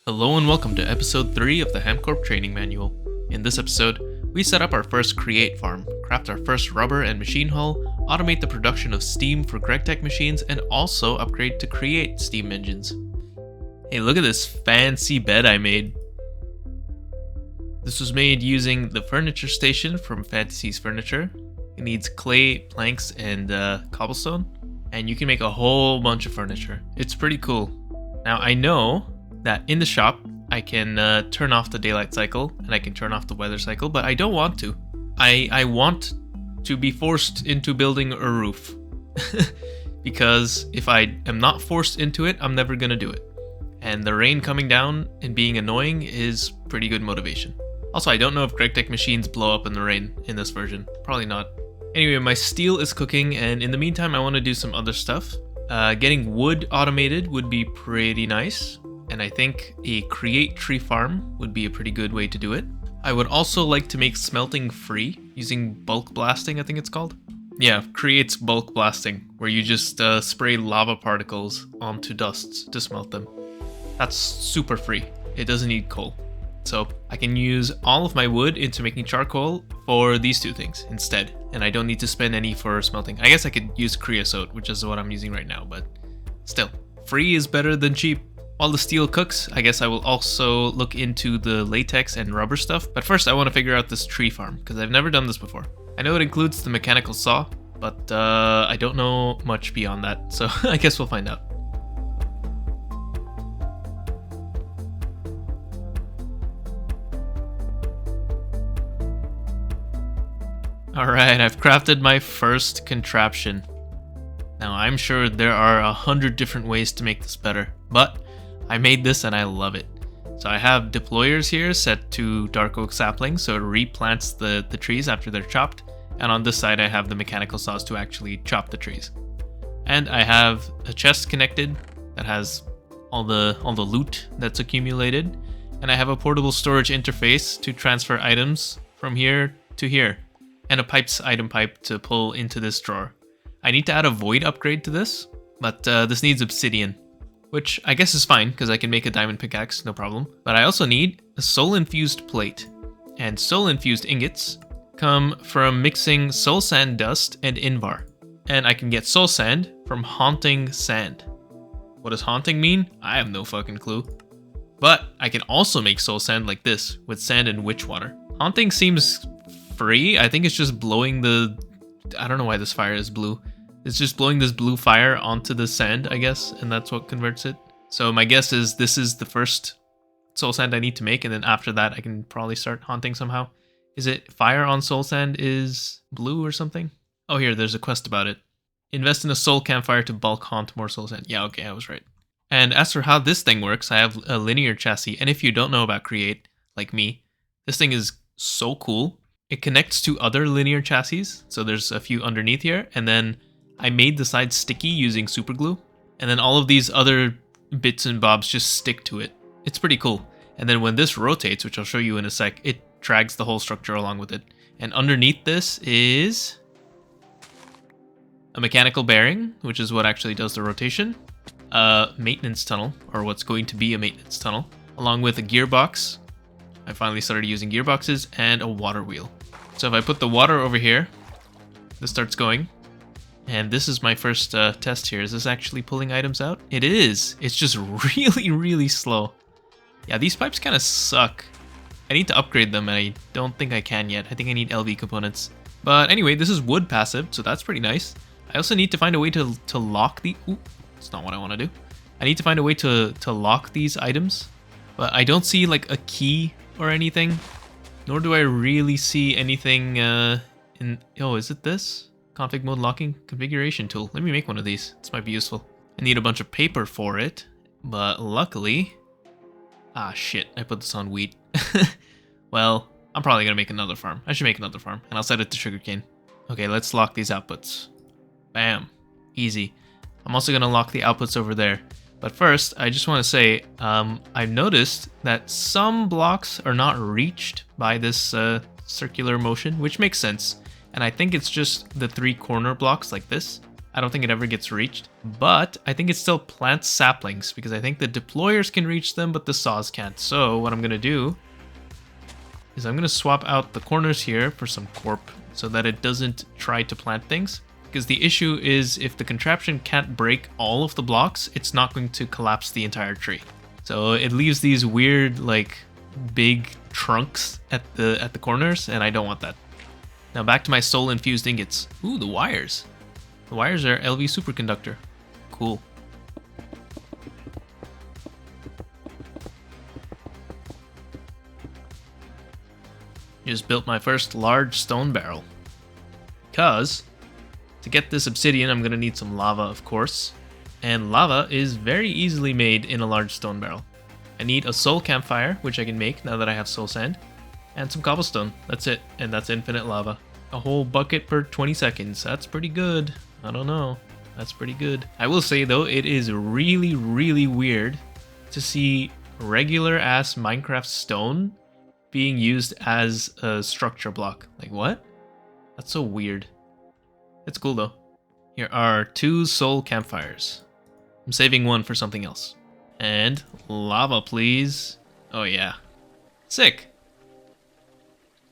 Hello and welcome to episode 3 of the HamCorp training manual. In this episode, we set up our first create farm, craft our first rubber and machine hull, automate the production of steam for Gregtech machines, and also upgrade to create steam engines. Hey, look at this fancy bed I made. This was made using the furniture station from Fantasy's Furniture. It needs clay, planks, and cobblestone, and you can make a whole bunch of furniture. It's pretty cool. Now I know that in the shop, I can turn off the daylight cycle and I can turn off the weather cycle, but I don't want to. I want to be forced into building a roof. Because if I am not forced into it, I'm never gonna do it. And the rain coming down and being annoying is pretty good motivation. Also, I don't know if Gregtech machines blow up in the rain in this version. Probably not. Anyway, my steel is cooking, and in the meantime, I want to do some other stuff. Getting wood automated would be pretty nice. And I think a create tree farm would be a pretty good way to do it. I would also like to make smelting free using bulk blasting, I think it's called. Yeah, creates bulk blasting, where you just spray lava particles onto dusts to smelt them. That's super free. It doesn't need coal. So I can use all of my wood into making charcoal for these two things instead. And I don't need to spend any for smelting. I guess I could use creosote, which is what I'm using right now, but still, free is better than cheap. While the steel cooks, I guess I will also look into the latex and rubber stuff. But first I want to figure out this tree farm, because I've never done this before. I know it includes the mechanical saw, but I don't know much beyond that, so I guess we'll find out. Alright, I've crafted my first contraption. Now I'm sure there are 100 different ways to make this better, but I made this and I love it. So I have deployers here set to dark oak saplings, so it replants the trees after they're chopped. And on this side I have the mechanical saws to actually chop the trees. And I have a chest connected that has all the loot that's accumulated. And I have a portable storage interface to transfer items from here to here. And a item pipe to pull into this drawer. I need to add a void upgrade to this, but this needs obsidian. Which I guess is fine, because I can make a diamond pickaxe, no problem. But I also need a soul-infused plate. And soul-infused ingots come from mixing soul sand dust and invar. And I can get soul sand from haunting sand. What does haunting mean? I have no fucking clue. But I can also make soul sand like this, with sand and witch water. Haunting seems free. I think it's just blowing I don't know why this fire is blue. It's just blowing this blue fire onto the sand, I guess, and that's what converts it. So my guess is this is the first soul sand I need to make, and then after that I can probably start haunting somehow. Is it fire on soul sand is blue or something? Oh, here, there's a quest about it. Invest in a soul campfire to bulk haunt more soul sand. Yeah, okay, I was right. And as for how this thing works, I have a linear chassis, and if you don't know about Create, like me, this thing is so cool. It connects to other linear chassis, so there's a few underneath here, and then I made the sides sticky using super glue, and then all of these other bits and bobs just stick to it. It's pretty cool. And then when this rotates, which I'll show you in a sec, it drags the whole structure along with it. And underneath this is a mechanical bearing, which is what actually does the rotation, a maintenance tunnel, or what's going to be a maintenance tunnel, along with a gearbox. I finally started using gearboxes, and a water wheel. So if I put the water over here, this starts going. And this is my first test here. Is this actually pulling items out? It is. It's just really, really slow. Yeah, these pipes kind of suck. I need to upgrade them, and I don't think I can yet. I think I need LV components. But anyway, this is wood passive, so that's pretty nice. I also need to find a way to lock the... Ooh, that's not what I want to do. I need to find a way to lock these items. But I don't see like a key or anything. Nor do I really see anything in... Oh, is it this? Config mode locking configuration tool. Let me make one of these. This might be useful. I need a bunch of paper for it, but luckily... Ah, shit. I put this on wheat. Well, I'm probably gonna make another farm. I should make another farm, and I'll set it to sugarcane. Okay, let's lock these outputs. Bam. Easy. I'm also gonna lock the outputs over there. But first, I just want to say, I've noticed that some blocks are not reached by this circular motion, which makes sense. And I think it's just the 3 corner blocks like this. I don't think it ever gets reached, but I think it still plants saplings because I think the deployers can reach them, but the saws can't. So what I'm gonna do is I'm gonna swap out the corners here for some corp so that it doesn't try to plant things. Because the issue is if the contraption can't break all of the blocks, it's not going to collapse the entire tree. So it leaves these weird, like, big trunks at the corners, and I don't want that. Now back to my soul-infused ingots. Ooh, the wires. The wires are LV superconductor. Cool. Just built my first large stone barrel. Because to get this obsidian, I'm going to need some lava, of course. And lava is very easily made in a large stone barrel. I need a soul campfire, which I can make now that I have soul sand. And some cobblestone. That's it. And that's infinite lava. A whole bucket per 20 seconds. That's pretty good. I don't know. That's pretty good. I will say, though, it is really, really weird to see regular ass Minecraft stone being used as a structure block. Like, what? That's so weird. It's cool, though. Here are 2 soul campfires. I'm saving one for something else. And lava, please. Oh, yeah. Sick.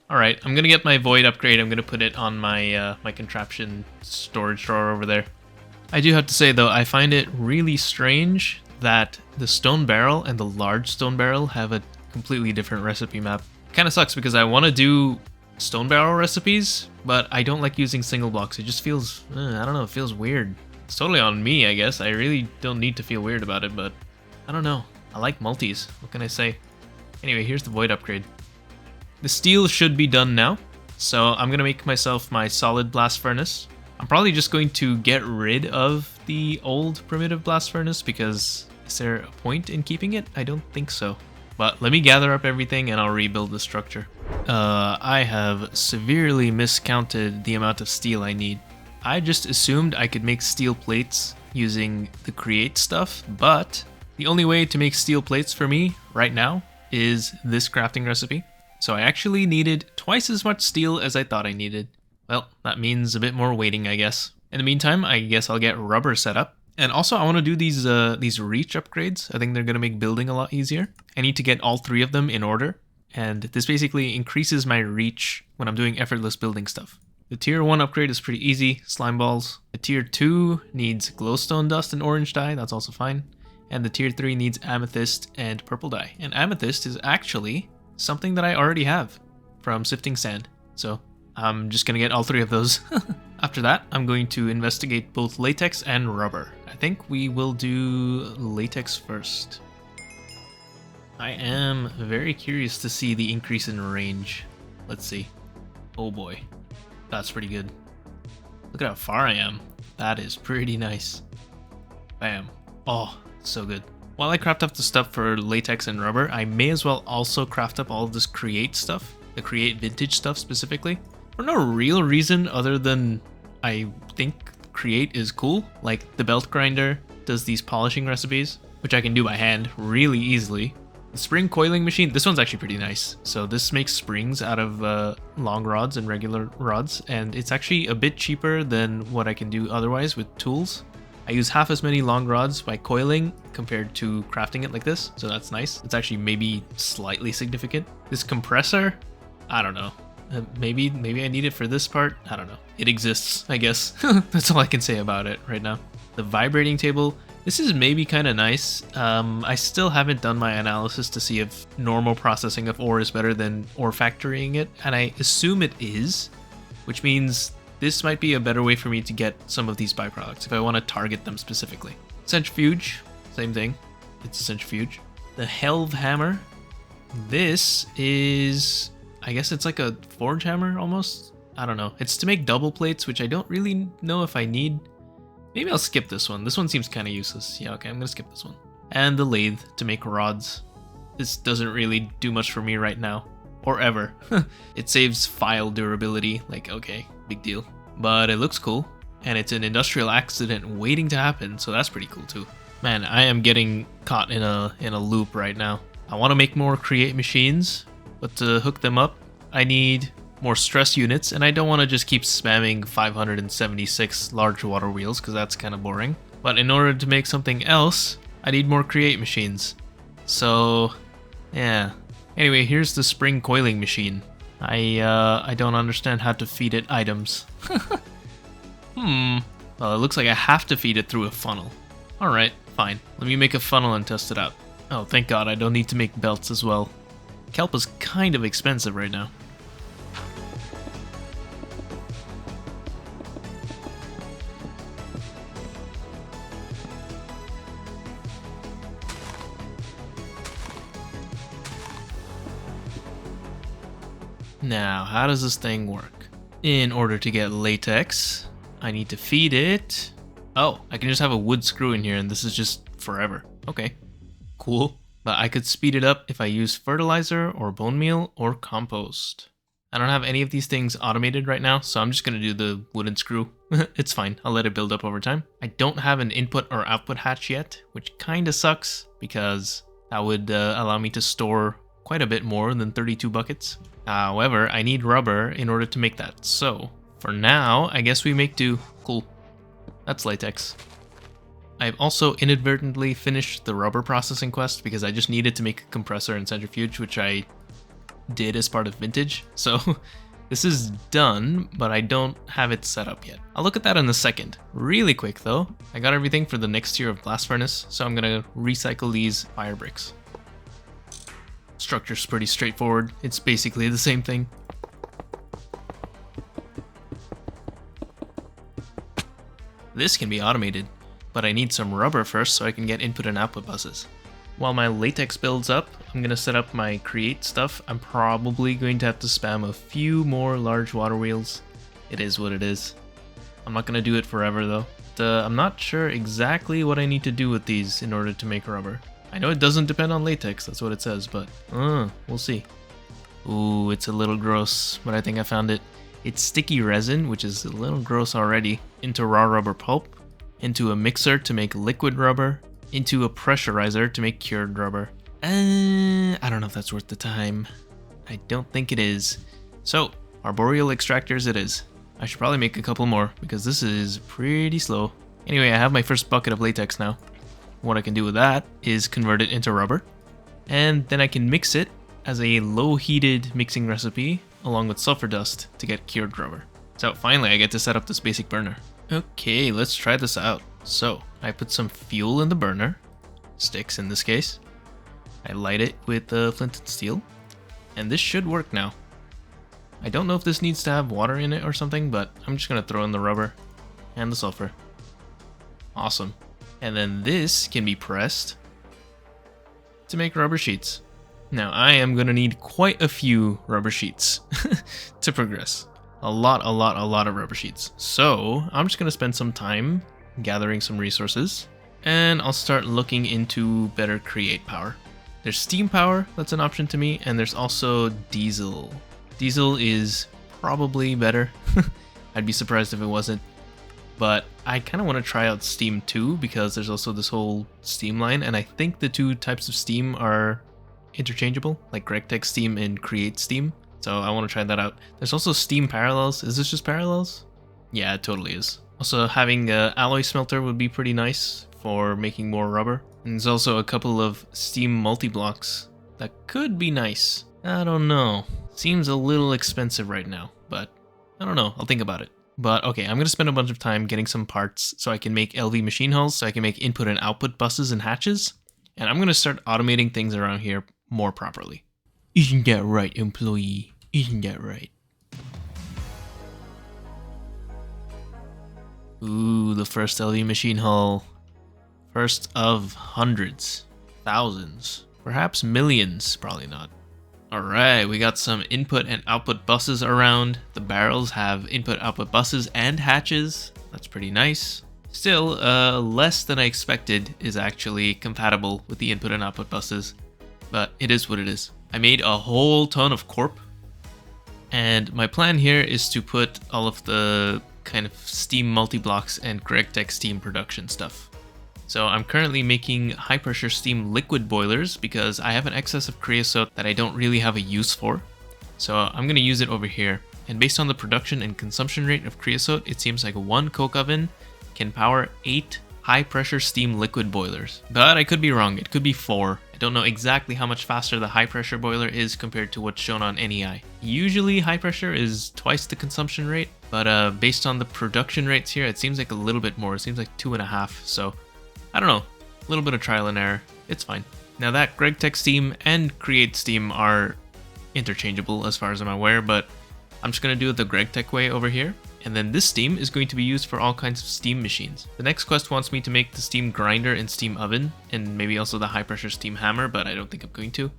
Alright, I'm gonna get my void upgrade. I'm gonna put it on my my contraption storage drawer over there. I do have to say, though, I find it really strange that the stone barrel and the large stone barrel have a completely different recipe map. Kind of sucks because I want to do stone barrel recipes, but I don't like using single blocks. It just feels, I don't know, it feels weird. It's totally on me, I guess. I really don't need to feel weird about it, but I don't know. I like multis. What can I say? Anyway, here's the void upgrade. The steel should be done now, so I'm going to make myself my solid blast furnace. I'm probably just going to get rid of the old primitive blast furnace because is there a point in keeping it? I don't think so. But let me gather up everything and I'll rebuild the structure. I have severely miscounted the amount of steel I need. I just assumed I could make steel plates using the create stuff, but the only way to make steel plates for me right now is this crafting recipe. So I actually needed twice as much steel as I thought I needed. Well, that means a bit more waiting, I guess. In the meantime, I guess I'll get rubber set up. And also, I want to do these reach upgrades. I think they're going to make building a lot easier. I need to get all 3 of them in order. And this basically increases my reach when I'm doing effortless building stuff. The tier 1 upgrade is pretty easy, slime balls. The tier 2 needs glowstone dust and orange dye, that's also fine. And the tier 3 needs amethyst and purple dye. And amethyst is actually something that I already have from sifting sand. So I'm just gonna get all 3 of those. After that, I'm going to investigate both latex and rubber. I think we will do latex first. I am very curious to see the increase in range. Let's see. Oh boy, that's pretty good. Look at how far I am. That is pretty nice. Bam. Oh, so good. While I craft up the stuff for latex and rubber, I may as well also craft up all of this create stuff, the create vintage stuff specifically. For no real reason other than I think create is cool. Like the belt grinder does these polishing recipes, which I can do by hand really easily. The spring coiling machine, this one's actually pretty nice. So this makes springs out of long rods and regular rods, and it's actually a bit cheaper than what I can do otherwise with tools. I use half as many long rods by coiling compared to crafting it like this, so that's nice. It's actually maybe slightly significant. This compressor, I don't know. Maybe I need it for this part. I don't know. It exists, I guess. That's all I can say about it right now. The vibrating table, this is maybe kind of nice. I still haven't done my analysis to see if normal processing of ore is better than ore factorying it, and I assume it is, which means this might be a better way for me to get some of these byproducts if I want to target them specifically. Centrifuge, same thing. It's a centrifuge. The Helve hammer. This is, I guess it's like a forge hammer almost. I don't know. It's to make double plates, which I don't really know if I need. Maybe I'll skip this one. This one seems kind of useless. Yeah, okay, I'm gonna skip this one. And the lathe to make rods. This doesn't really do much for me right now. Or ever. It saves file durability. Like, okay, big deal. But it looks cool. And it's an industrial accident waiting to happen, so that's pretty cool too. Man, I am getting caught in a loop right now. I want to make more create machines, but to hook them up, I need more stress units, and I don't want to just keep spamming 576 large water wheels because that's kind of boring. But in order to make something else, I need more create machines. So, yeah. Anyway, here's the spring coiling machine. I don't understand how to feed it items. Well, it looks like I have to feed it through a funnel. Alright, fine. Let me make a funnel and test it out. Oh, thank God, I don't need to make belts as well. Kelp is kind of expensive right now. Now, how does this thing work? In order to get latex, I need to feed it. Oh, I can just have a wood screw in here and this is just forever. Okay, cool. But I could speed it up if I use fertilizer or bone meal or compost. I don't have any of these things automated right now, so I'm just gonna do the wooden screw. It's fine, I'll let it build up over time. I don't have an input or output hatch yet, which kinda sucks because that would allow me to store quite a bit more than 32 buckets. However, I need rubber in order to make that. So, for now, I guess we make do. Cool. That's latex. I've also inadvertently finished the rubber processing quest because I just needed to make a compressor and centrifuge, which I did as part of Vintage. So, this is done, but I don't have it set up yet. I'll look at that in a second. Really quick though, I got everything for the next tier of blast furnace, so I'm gonna recycle these fire bricks. Structure's pretty straightforward. It's basically the same thing. This can be automated, but I need some rubber first so I can get input and output buses. While my latex builds up, I'm going to set up my create stuff. I'm probably going to have to spam a few more large water wheels. It is what it is. I'm not going to do it forever though. I'm not sure exactly what I need to do with these in order to make rubber. I know it doesn't depend on latex, that's what it says, but we'll see. Ooh, it's a little gross, but I think I found it. It's sticky resin, which is a little gross already, into raw rubber pulp, into a mixer to make liquid rubber, into a pressurizer to make cured rubber. I don't know if that's worth the time. I don't think it is. So, arboreal extractors it is. I should probably make a couple more, because this is pretty slow. Anyway, I have my first bucket of latex now. What I can do with that is convert it into rubber, and then I can mix it as a low-heated mixing recipe along with sulfur dust to get cured rubber. So finally I get to set up this basic burner. Okay, let's try this out. So I put some fuel in the burner, sticks in this case. I light it with flint and steel, and this should work now. I don't know if this needs to have water in it or something, but I'm just gonna throw in the rubber and the sulfur. Awesome. And then this can be pressed to make rubber sheets. Now I am going to need quite a few rubber sheets to progress. A lot of rubber sheets. So I'm just going to spend some time gathering some resources, and I'll start looking into better create power. There's steam power, that's an option to me, and there's also diesel. Diesel is probably better. I'd be surprised if it wasn't. But I kind of want to try out steam too, because there's also this whole steam line, and I think the two types of steam are interchangeable, like Gregtech steam and create steam. So I want to try that out. There's also steam parallels. Is this just parallels? Yeah, it totally is. Also, having an alloy smelter would be pretty nice for making more rubber. And there's also a couple of steam multi-blocks that could be nice. I don't know. Seems a little expensive right now, but I don't know. I'll think about it. But okay, I'm going to spend a bunch of time getting some parts so I can make LV machine hulls, so I can make input and output buses and hatches. And I'm going to start automating things around here more properly. Isn't that right, employee? Isn't that right? Ooh, the first LV machine hull. First of hundreds, thousands, perhaps millions, probably not. Alright, we got some input and output buses around. The barrels have input output buses and hatches. That's pretty nice. Still, less than I expected is actually compatible with the input and output buses, but it is what it is. I made a whole ton of corp, and my plan here is to put all of the kind of steam multi-blocks and Gregtech steam production stuff. So I'm currently making high pressure steam liquid boilers because I have an excess of creosote that I don't really have a use for. So I'm going to use it over here. And based on the production and consumption rate of creosote, it seems like one coke oven can power 8 high-pressure steam liquid boilers. But I could be wrong, it could be 4. I don't know exactly how much faster the high-pressure boiler is compared to what's shown on NEI. Usually high-pressure is twice the consumption rate, but based on the production rates here, it seems like a little bit more. It seems like 2.5, so I don't know. A little bit of trial and error. It's fine. Now that Gregtech steam and Create steam are interchangeable as far as I'm aware, but I'm just going to do it the Gregtech way over here. And then this steam is going to be used for all kinds of steam machines. The next quest wants me to make the steam grinder and steam oven, and maybe also the high pressure steam hammer, but I don't think I'm going to.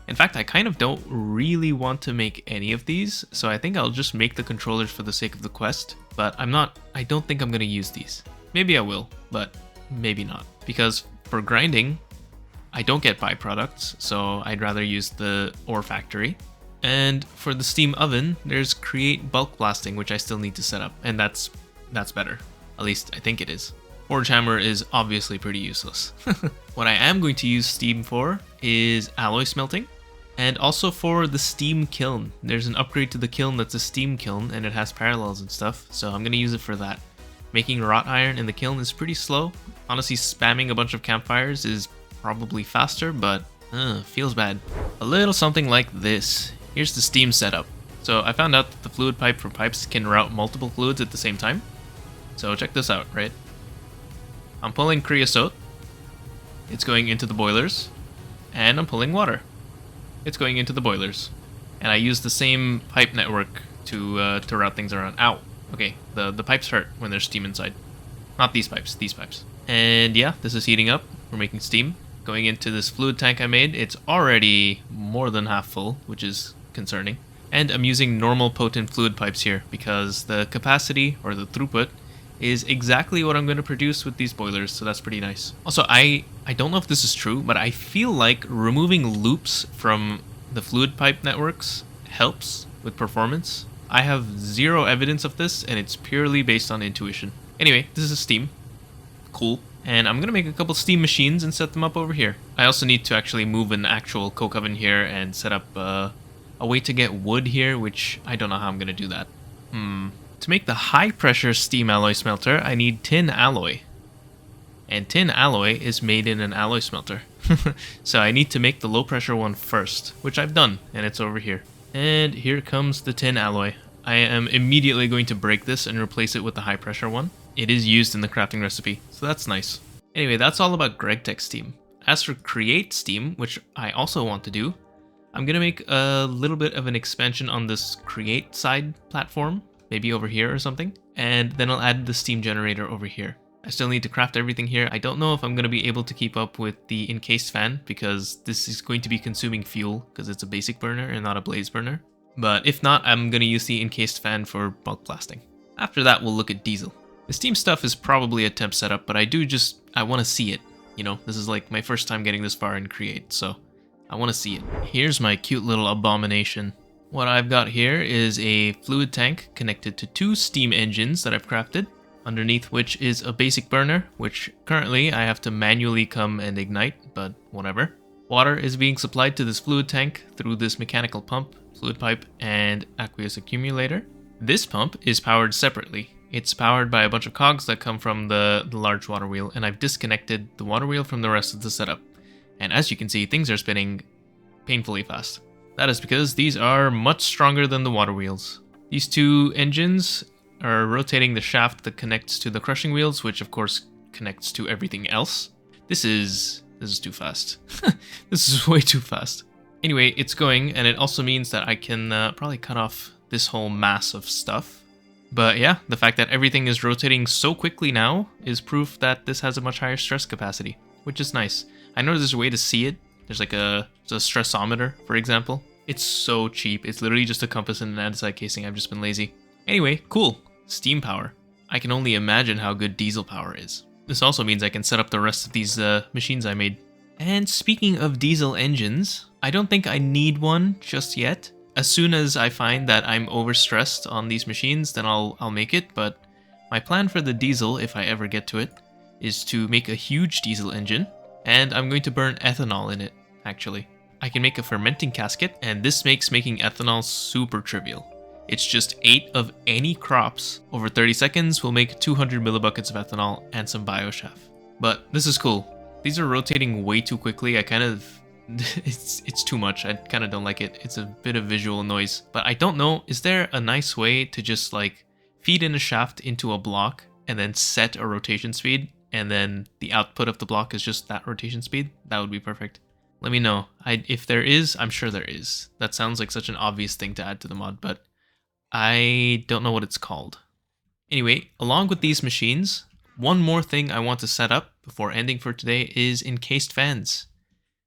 In fact, I kind of don't really want to make any of these, so I think I'll just make the controllers for the sake of the quest, but I don't think I'm going to use these. Maybe I will, but maybe not. Because for grinding, I don't get byproducts, so I'd rather use the ore factory. And for the steam oven, there's create bulk blasting, which I still need to set up, and that's better. At least I think it is. Forge hammer is obviously pretty useless. What I am going to use steam for is alloy smelting, and also for the steam kiln. There's an upgrade to the kiln that's a steam kiln, and it has parallels and stuff, so I'm going to use it for that. Making wrought iron in the kiln is pretty slow. Honestly, spamming a bunch of campfires is probably faster, but feels bad. A little something like this. Here's the steam setup. So I found out that the fluid pipe from pipes can route multiple fluids at the same time. So check this out, right? I'm pulling creosote. It's going into the boilers. And I'm pulling water. It's going into the boilers. And I use the same pipe network to route things around. Ow! Okay, the pipes hurt when there's steam inside. Not these pipes, these pipes. And yeah, this is heating up. We're making steam. Going into this fluid tank I made, it's already more than half full, which is concerning. And I'm using normal potent fluid pipes here because the capacity, or the throughput, is exactly what I'm going to produce with these boilers, so that's pretty nice. Also, I don't know if this is true, but I feel like removing loops from the fluid pipe networks helps with performance. I have zero evidence of this, and it's purely based on intuition. Anyway, this is steam. Cool. And I'm going to make a couple steam machines and set them up over here. I also need to actually move an actual coke oven here and set up a way to get wood here, which I don't know how I'm going to do that. To make the high pressure steam alloy smelter, I need tin alloy. And tin alloy is made in an alloy smelter. So I need to make the low pressure one first, which I've done, and it's over here. And here comes the tin alloy. I am immediately going to break this and replace it with the high pressure one. It is used in the crafting recipe, so that's nice. Anyway, that's all about Gregtech steam. As for Create steam, which I also want to do, I'm going to make a little bit of an expansion on this Create side platform, maybe over here or something, and then I'll add the steam generator over here. I still need to craft everything here. I don't know if I'm going to be able to keep up with the encased fan, because this is going to be consuming fuel, because it's a basic burner and not a blaze burner. But if not, I'm going to use the encased fan for bulk blasting. After that, we'll look at diesel. The steam stuff is probably a temp setup, but I want to see it. You know, this is like my first time getting this far in Create, so I want to see it. Here's my cute little abomination. What I've got here is a fluid tank connected to 2 steam engines that I've crafted, underneath which is a basic burner, which currently I have to manually come and ignite, but whatever. Water is being supplied to this fluid tank through this mechanical pump, fluid pipe, and aqueous accumulator. This pump is powered separately. It's powered by a bunch of cogs that come from the large water wheel, and I've disconnected the water wheel from the rest of the setup. And as you can see, things are spinning painfully fast. That is because these are much stronger than the water wheels. These 2 engines are rotating the shaft that connects to the crushing wheels, which of course connects to everything else. This is too fast. This is way too fast. Anyway, it's going, and it also means that I can probably cut off this whole mass of stuff. But yeah, the fact that everything is rotating so quickly now is proof that this has a much higher stress capacity, which is nice. I know there's a way to see it. There's like a stressometer, for example. It's so cheap. It's literally just a compass and an andesite casing. I've just been lazy. Anyway, cool. Steam power. I can only imagine how good diesel power is. This also means I can set up the rest of these machines I made. And speaking of diesel engines, I don't think I need one just yet. As soon as I find that I'm overstressed on these machines, then I'll make it, but my plan for the diesel, if I ever get to it, is to make a huge diesel engine, and I'm going to burn ethanol in it, actually. I can make a fermenting casket, and this makes making ethanol super trivial. It's just 8 of any crops over 30 seconds will make 200 millibuckets of ethanol and some biochaff. But this is cool. These are rotating way too quickly. It's too much. I kind of don't like it. It's a bit of visual noise. But I don't know, is there a nice way to just like feed in a shaft into a block and then set a rotation speed, and then the output of the block is just that rotation speed? That would be perfect. Let me know. If there is, I'm sure there is. That sounds like such an obvious thing to add to the mod, but I don't know what it's called. Anyway, along with these machines, one more thing I want to set up before ending for today is encased fans,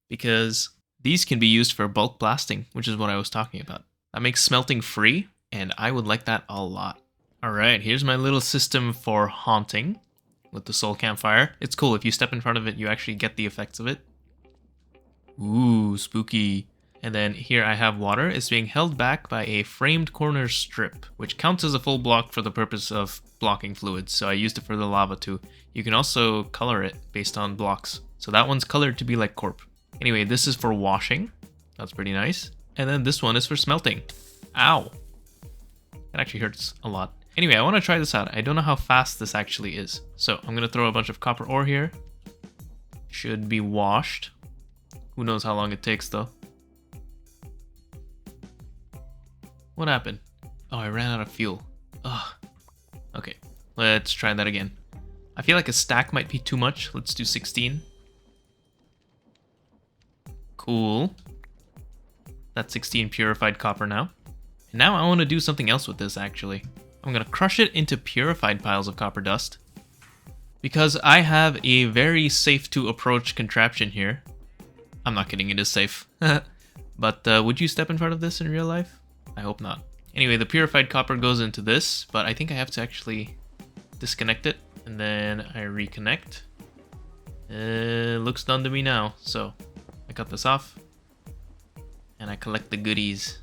because these can be used for bulk blasting, which is what I was talking about. That makes smelting free, and I would like that a lot. Alright, here's my little system for haunting with the soul campfire. It's cool. If you step in front of it, you actually get the effects of it. Ooh, spooky. And then here I have water. It's being held back by a framed corner strip, which counts as a full block for the purpose of blocking fluids. So I used it for the lava too. You can also color it based on blocks. So that one's colored to be like corp. Anyway, this is for washing. That's pretty nice. And then this one is for smelting. Ow. It actually hurts a lot. Anyway, I want to try this out. I don't know how fast this actually is. So I'm going to throw a bunch of copper ore here. Should be washed. Who knows how long it takes though. What happened? Oh, I ran out of fuel. Ugh. Okay, let's try that again. I feel like a stack might be too much. Let's do 16. Cool. That's 16 purified copper now. And now I want to do something else with this actually. I'm going to crush it into purified piles of copper dust, because I have a very safe to approach contraption here. I'm not kidding, it is safe. But would you step in front of this in real life? I hope not. Anyway, the purified copper goes into this, but I think I have to actually disconnect it, and then I reconnect. Looks done to me now, so I cut this off, and I collect the goodies.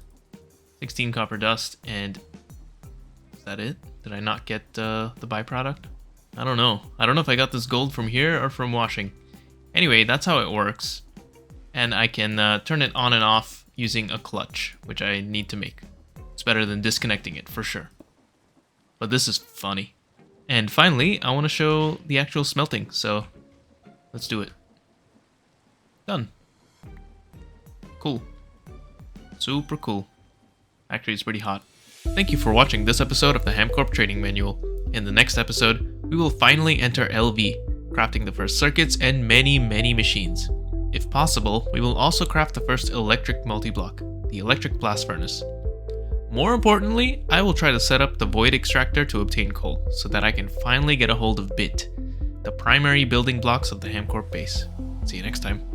16 copper dust, and is that it? Did I not get the byproduct? I don't know. I don't know if I got this gold from here or from washing. Anyway, that's how it works. And I can turn it on and off using a clutch, which I need to make. It's better than disconnecting it, for sure. But this is funny. And finally, I want to show the actual smelting, so let's do it. Done. Cool. Super cool. Actually, it's pretty hot. Thank you for watching this episode of the HamCorp Trading Manual. In the next episode, we will finally enter LV, crafting the first circuits and many machines. If possible, we will also craft the first electric multi-block, the electric blast furnace. More importantly, I will try to set up the void extractor to obtain coal, so that I can finally get a hold of BIT, the primary building blocks of the HamCorp base. See you next time.